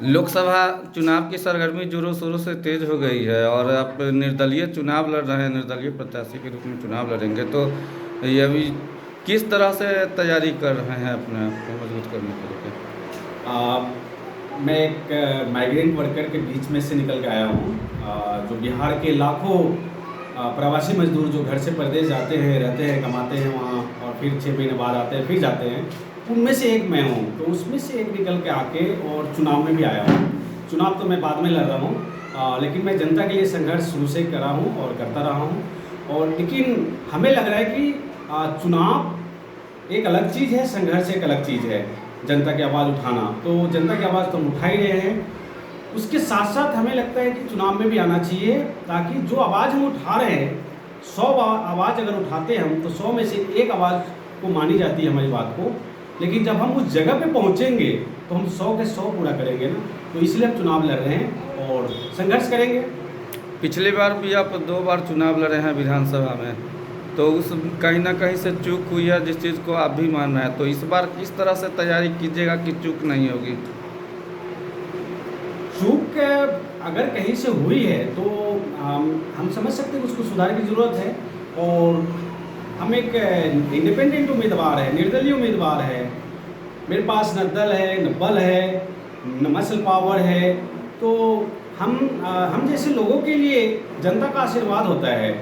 लोकसभा चुनाव की सरगर्मी जोरों शोरों से तेज हो गई है और आप निर्दलीय चुनाव लड़ रहे हैं, निर्दलीय प्रत्याशी के रूप में चुनाव लड़ेंगे, तो ये अभी किस तरह से तैयारी कर रहे हैं अपने आप को मजबूत करने के लिए? आ, मैं एक माइग्रेंट वर्कर के बीच में से निकल के आया हूँ। जो बिहार के लाखों प्रवासी मजदूर जो घर से प्रदेश जाते हैं, रहते हैं, कमाते हैं वहाँ और फिर 6 महीने बाद आते हैं, फिर जाते हैं, उनमें से एक मैं हूँ। तो उसमें से एक निकल के आके और चुनाव में भी आया हूँ। चुनाव तो मैं बाद में लड़ रहा हूँ, लेकिन मैं जनता के लिए संघर्ष शुरू से करा हूँ और करता रहा हूँ। और लेकिन हमें लग रहा है कि चुनाव एक अलग चीज़ है, संघर्ष एक अलग चीज़ है। जनता की आवाज़ उठाना, तो जनता की आवाज़ तो हम उठा ही रहे हैं। उसके साथ साथ हमें लगता है कि चुनाव में भी आना चाहिए, ताकि जो आवाज़ हम उठा रहे हैं, 100 आवाज़ अगर उठाते हैं हम, तो 100 में से एक आवाज़ को मानी जाती है हमारी बात को। लेकिन जब हम उस जगह पे पहुंचेंगे तो हम 100 के 100 पूरा करेंगे ना। तो इसलिए हम चुनाव लड़ रहे हैं और संघर्ष करेंगे। पिछली बार भी आप 2 बार चुनाव लड़े हैं विधानसभा में, तो उस कहीं ना कहीं से चूक हुई है, जिस चीज़ को आप भी मान रहे हैं, तो इस बार किस तरह से तैयारी कीजिएगा कि चूक नहीं होगी? चूक अगर कहीं से हुई है तो हम समझ सकते हैं उसको सुधार की ज़रूरत है। और हम एक इंडिपेंडेंट उम्मीदवार है, निर्दलीय उम्मीदवार है। मेरे पास न दल है, न बल है, न मसल पावर है। तो हम जैसे लोगों के लिए जनता का आशीर्वाद होता है।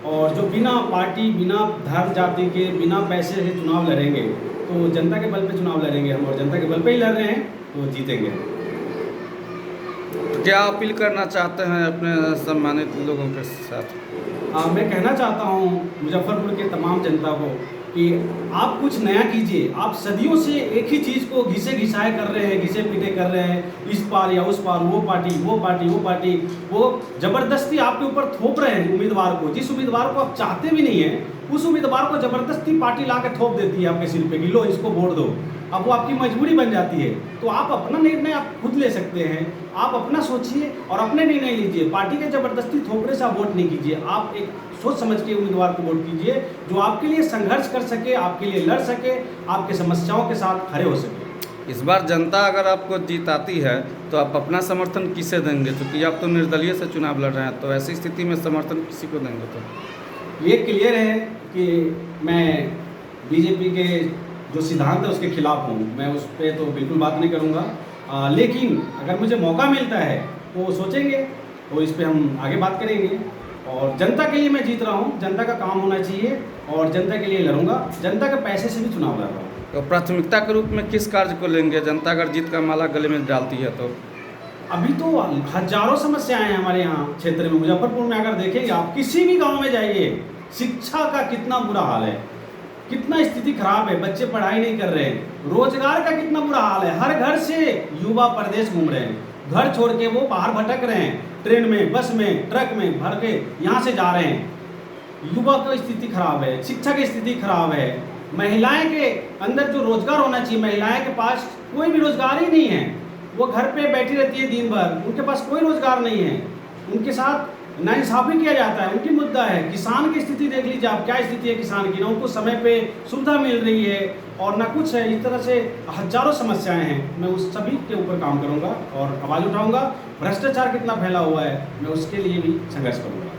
और जो बिना पार्टी, बिना धर्म जाति के, बिना पैसे के चुनाव लड़ेंगे, तो जनता के बल पे चुनाव लड़ेंगे हम, और जनता के बल पे ही लड़ रहे हैं तो जीतेंगे। क्या अपील करना चाहते हैं अपने सम्मानित लोगों के साथ? मैं कहना चाहता हूँ मुजफ्फरपुर के तमाम जनता को कि आप कुछ नया कीजिए। आप सदियों से एक ही चीज़ को घिसे घिसाए कर रहे हैं, घिसे पीटे कर रहे हैं, इस पार या उस पार, वो पार्टी, वो पार्टी, वो पार्टी। वो ज़बरदस्ती आपके ऊपर थोप रहे हैं उम्मीदवार को। जिस उम्मीदवार को आप चाहते भी नहीं हैं, उस उम्मीदवार को ज़बरदस्ती पार्टी ला के थोप देती है आपके सिर पे कि लो इसको वोट दो। अब वो आपकी मजबूरी बन जाती है। तो आप अपना निर्णय आप खुद ले सकते हैं। आप अपना सोचिए और अपने निर्णय लीजिए। पार्टी के ज़बरदस्ती थोपने से आप वोट नहीं कीजिए। आप एक सोच समझ के उम्मीदवार को वोट कीजिए जो आपके लिए संघर्ष कर सके, आपके लिए लड़ सके, आपके समस्याओं के साथ खड़े हो सके। इस बार जनता अगर आपको जीताती है तो आप अपना समर्थन किसे देंगे? क्योंकि आप तो निर्दलीय से चुनाव लड़ रहे हैं, तो ऐसी स्थिति में समर्थन किसी को देंगे? तो ये क्लियर है कि मैं बीजेपी के जो सिद्धांत है उसके खिलाफ हूँ। मैं उस पर तो बिल्कुल बात नहीं करूँगा। लेकिन अगर मुझे मौका मिलता है तो सोचेंगे, तो इस पर हम आगे बात करेंगे। और जनता के लिए मैं जीत रहा हूँ, जनता का काम होना चाहिए और जनता के लिए लड़ूंगा। जनता के पैसे से भी चुनाव लड़ रहा हूँ। तो प्राथमिकता के रूप में किस कार्य को लेंगे? जनता अगर जीत का माला गले में डालती है तो? अभी तो हजारों समस्याएं हैं हमारे यहाँ क्षेत्र में। मुजफ्फरपुर में अगर देखेंगे आप, किसी भी गांव में जाइए, शिक्षा का कितना बुरा हाल है, कितना स्थिति खराब है, बच्चे पढ़ाई नहीं कर रहे हैं। रोजगार का कितना बुरा हाल है, हर घर से युवा प्रदेश घूम रहे हैं, घर छोड़ के वो बाहर भटक रहे हैं, ट्रेन में, बस में, ट्रक में भर के यहाँ से जा रहे हैं। युवा की स्थिति खराब है, शिक्षा की स्थिति खराब है। महिलाएं के अंदर जो रोजगार होना चाहिए, महिलाएं के पास कोई भी रोजगार ही नहीं है। वो घर पे बैठी रहती है दिन भर, उनके पास कोई रोजगार नहीं है। उनके साथ नाइंसाफी किया जाता है। उनकी मुद्दा है। किसान की स्थिति देख लीजिए आप, क्या स्थिति है किसान की। ना उनको समय पे सुविधा मिल रही है और ना कुछ है। इस तरह से हजारों समस्याएं हैं। मैं उस सभी के ऊपर काम करूंगा और आवाज़ उठाऊंगा। भ्रष्टाचार कितना फैला हुआ है, मैं उसके लिए भी संघर्ष करूंगा।